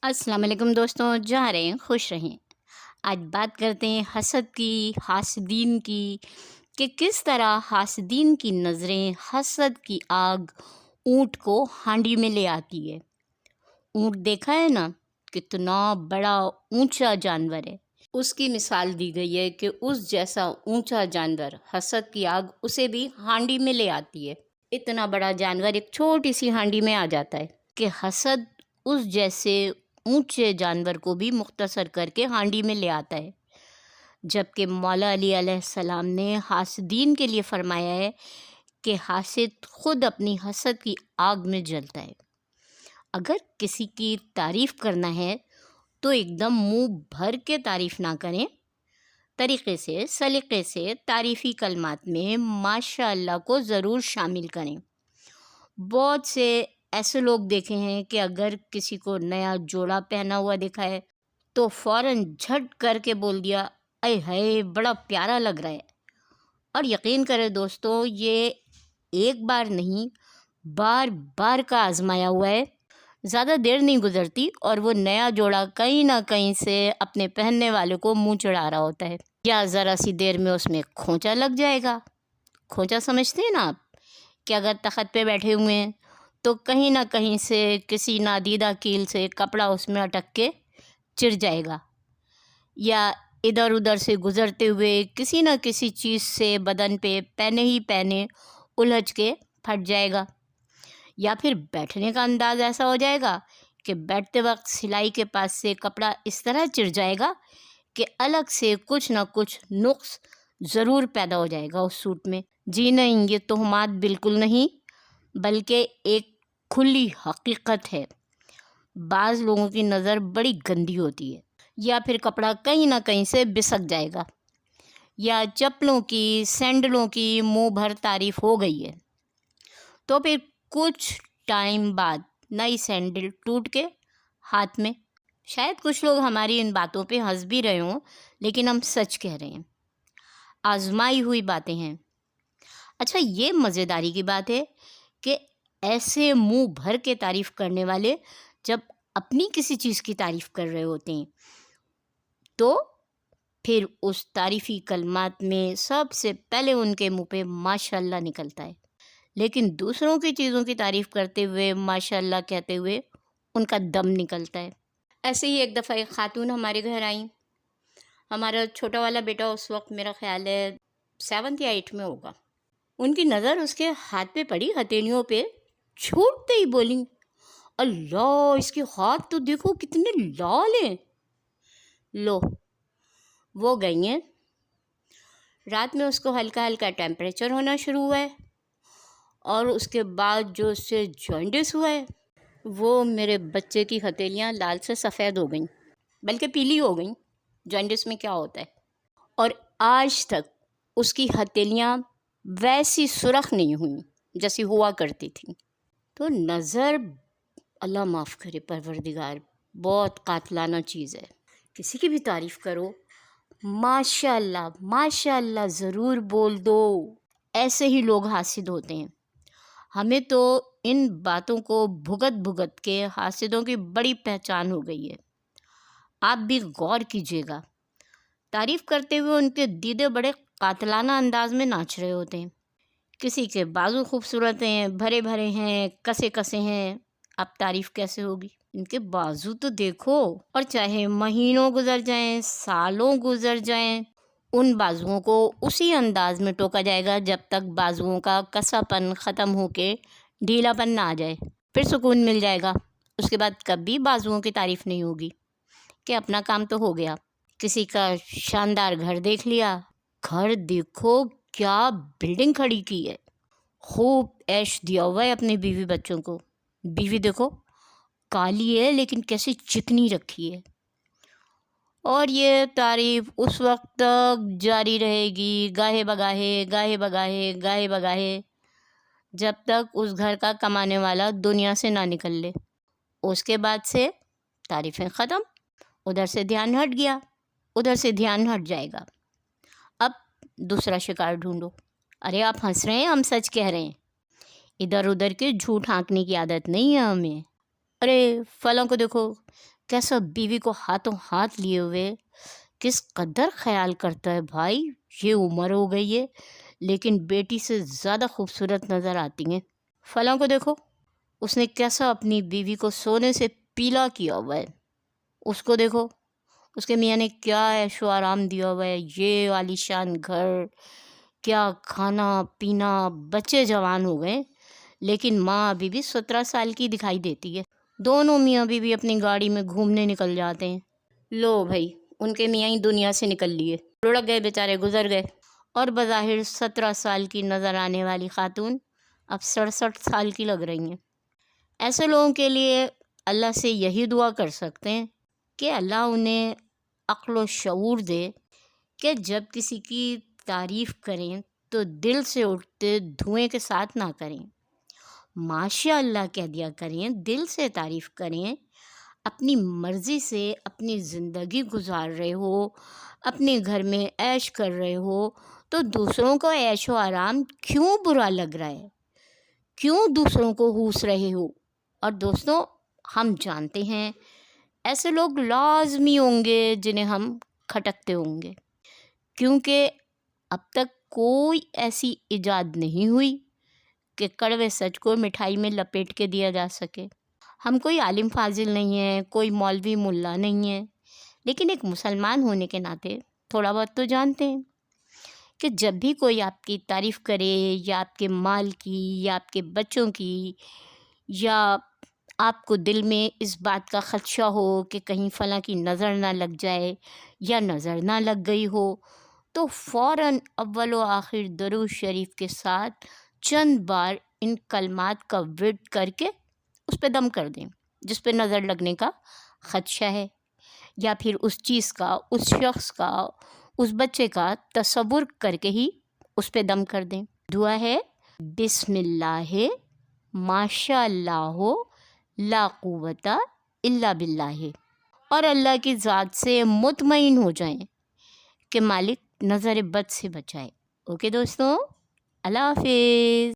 अस्सलाम वालेकुम दोस्तों, जहाँ रहें खुश रहें। आज बात करते हैं हसद की, हासदीन की, कि किस तरह हासदीन की नज़रें, हसद की आग ऊँट को हांडी में ले आती है। ऊँट देखा है ना, कितना बड़ा ऊंचा जानवर है। उसकी मिसाल दी गई है कि उस जैसा ऊंचा जानवर, हसद की आग उसे भी हांडी में ले आती है। इतना बड़ा जानवर एक छोटी सी हांडी में आ जाता है कि हसद उस जैसे ऊंचे जानवर को भी मुख्तसर करके हांडी में ले आता है। जबकि मौला अली अलैहिस्सलाम ने हासदीन के लिए फरमाया है कि हासिद खुद अपनी हसद की आग में जलता है। अगर किसी की तारीफ़ करना है तो एकदम मुंह भर के तारीफ़ ना करें, तरीक़े से, सलीक़े से तारीफ़ी कलमात में माशाअल्लाह को ज़रूर शामिल करें। बहुत से ऐसे लोग देखे हैं कि अगर किसी को नया जोड़ा पहना हुआ देखा है तो फ़ौरन झट करके बोल दिया, अय हाय बड़ा प्यारा लग रहा है। और यकीन करें दोस्तों, ये एक बार नहीं बार बार का आजमाया हुआ है। ज़्यादा देर नहीं गुजरती और वो नया जोड़ा कहीं ना कहीं से अपने पहनने वाले को मुंह चढ़ा रहा होता है, या ज़रा सी देर में उसमें खोंचा लग जाएगा। खोंचा समझते हैं ना आप, कि अगर तख़्त पे बैठे हुए हैं तो कहीं ना कहीं से किसी नादीदा कील से कपड़ा उसमें अटक के चिर जाएगा, या इधर उधर से गुज़रते हुए किसी न किसी चीज़ से बदन पे पहने उलझ के फट जाएगा, या फिर बैठने का अंदाज़ ऐसा हो जाएगा कि बैठते वक्त सिलाई के पास से कपड़ा इस तरह चिर जाएगा कि अलग से कुछ ना कुछ नुक्स ज़रूर पैदा हो जाएगा उस सूट में। जी नहीं, ये तोहमात बिल्कुल नहीं, बल्कि एक खुली हकीकत है। बाज़ लोगों की नज़र बड़ी गंदी होती है, या फिर कपड़ा कहीं ना कहीं से बिसक जाएगा, या चप्पलों की, सैंडलों की मुंह भर तारीफ़ हो गई है तो फिर कुछ टाइम बाद नई सैंडल टूट के हाथ में। शायद कुछ लोग हमारी इन बातों पे हंस भी रहे हों, लेकिन हम सच कह रहे हैं, आजमाई हुई बातें हैं। अच्छा, ये मज़ेदारी की बात है कि ऐसे मुंह भर के तारीफ़ करने वाले जब अपनी किसी चीज़ की तारीफ़ कर रहे होते हैं तो फिर उस तारीफ़ी कलमात में सबसे पहले उनके मुंह पे माशाअल्लाह निकलता है, लेकिन दूसरों की चीज़ों की तारीफ़ करते हुए माशाअल्लाह कहते हुए उनका दम निकलता है। ऐसे ही एक दफ़ा एक ख़ातून हमारे घर आई। हमारा छोटा वाला बेटा उस वक्त मेरा ख़्याल है 7th या 8th में होगा। उनकी नज़र उसके हाथ पे पड़ी, हथेलियों पे। छूटते ही बोली, अल्लाह इसके हाथ तो देखो कितने लाल हैं। लो, वो गई हैं। रात में उसको हल्का हल्का टेम्परेचर होना शुरू हुआ है, और उसके बाद जो उससे जॉन्डिस हुआ है, वो मेरे बच्चे की हथेलियाँ लाल से सफ़ेद हो गईं, बल्कि पीली हो गईं। जॉन्डिस में क्या होता है। और आज तक उसकी हथेलियाँ वैसी सुर्ख नहीं हुई जैसी हुआ करती थी। तो नज़र, अल्लाह माफ़ करे परवरदिगार, बहुत कातलाना चीज़ है। किसी की भी तारीफ़ करो, माशाअल्लाह माशाअल्लाह ज़रूर बोल दो। ऐसे ही लोग हासिद होते हैं। हमें तो इन बातों को भुगत भुगत के हासिदों की बड़ी पहचान हो गई है। आप भी गौर कीजिएगा, तारीफ़ करते हुए उनके दीदे बड़े कातलाना अंदाज में नाच रहे होते हैं। किसी के बाजू खूबसूरत हैं, भरे भरे हैं, कसे कसे हैं, अब तारीफ़ कैसे होगी। इनके बाजू तो देखो। और चाहे महीनों गुजर जाएं, सालों गुजर जाएं, उन बाजुओं को उसी अंदाज में टोका जाएगा जब तक बाजुओं का कसापन ख़त्म होके ढीलापन ना आ जाए। फिर सुकून मिल जाएगा। उसके बाद कभी बाजुओं की तारीफ़ नहीं होगी कि अपना काम तो हो गया। किसी का शानदार घर देख लिया, घर देखो क्या बिल्डिंग खड़ी की है, खूब ऐश दिया हुआ है अपने बीवी बच्चों को। बीवी देखो काली है लेकिन कैसी चिकनी रखी है। और ये तारीफ़ उस वक्त तक जारी रहेगी, गाहे बगाहे गाहे बगाहे गाहे बगाहे, जब तक उस घर का कमाने वाला दुनिया से ना निकल ले। उसके बाद से तारीफ़ें ख़त्म। उधर से ध्यान हट गया, उधर से ध्यान हट जाएगा। अब दूसरा शिकार ढूंढो। अरे आप हंस रहे हैं, हम सच कह रहे हैं। इधर उधर के झूठ हाँकने की आदत नहीं है हमें। अरे फलों को देखो कैसा बीवी को हाथों हाथ लिए हुए किस कदर ख्याल करता है भाई। ये उम्र हो गई है लेकिन बेटी से ज़्यादा खूबसूरत नज़र आती हैं। फलां को देखो, उसने कैसा अपनी बीवी को सोने से पीला किया हुआ है। उसको देखो, उसके मियाँ ने क्या ऐशो आराम दिया हुआ है, ये आलीशान घर, क्या खाना पीना, बच्चे जवान हो गए लेकिन माँ अभी भी 17 साल की दिखाई देती है। दोनों मियाँ बीवी अपनी गाड़ी में घूमने निकल जाते हैं। लो भाई, उनके मियाँ ही दुनिया से निकल लिए, लुढ़क गए बेचारे, गुजर गए। और बज़ाहिर 17 साल की नज़र आने वाली खातून अब 67 साल की लग रही हैं। ऐसे लोगों के लिए अल्लाह से यही दुआ कर सकते हैं कि अल्लाह उन्हें अक्ल व शऊर दे कि जब किसी की तारीफ़ करें तो दिल से उठते धुएं के साथ ना करें, माशा अल्लाह कह दिया करें, दिल से तारीफ़ करें। अपनी मर्ज़ी से अपनी ज़िंदगी गुजार रहे हो, अपने घर में ऐश कर रहे हो, तो दूसरों को ऐश व आराम क्यों बुरा लग रहा है, क्यों दूसरों को हूस रहे हो। और दोस्तों, हम जानते हैं ऐसे लोग लाजमी होंगे जिन्हें हम खटकते होंगे, क्योंकि अब तक कोई ऐसी इजाद नहीं हुई कि कड़वे सच को मिठाई में लपेट के दिया जा सके। हम कोई आलिम फाजिल नहीं है, कोई मौलवी मुल्ला नहीं है, लेकिन एक मुसलमान होने के नाते थोड़ा बहुत तो जानते हैं कि जब भी कोई आपकी तारीफ़ करे या आपके माल की या आपके बच्चों की, या आपको दिल में इस बात का ख़दशा हो कि कहीं फ़लाँ की नज़र ना लग जाए या नज़र ना लग गई हो, तो फ़ौरन अव्वल व आखिर दरूद शरीफ के साथ चंद बार इन कलमात का विर्द करके उस पे दम कर दें जिस पे नज़र लगने का ख़दशा है, या फिर उस चीज़ का, उस शख्स का, उस बच्चे का तसव्वुर करके ही उस पे दम कर दें। दुआ है, बिस्मिल्लाह माशा अल्लाह ला कुव्वता इल्ला बिल्लाह, और अल्लाह की ज़ात से मुतमईन हो जाएं कि मालिक नज़र बद से बचाए। ओके दोस्तों, अल्लाह हाफिज़।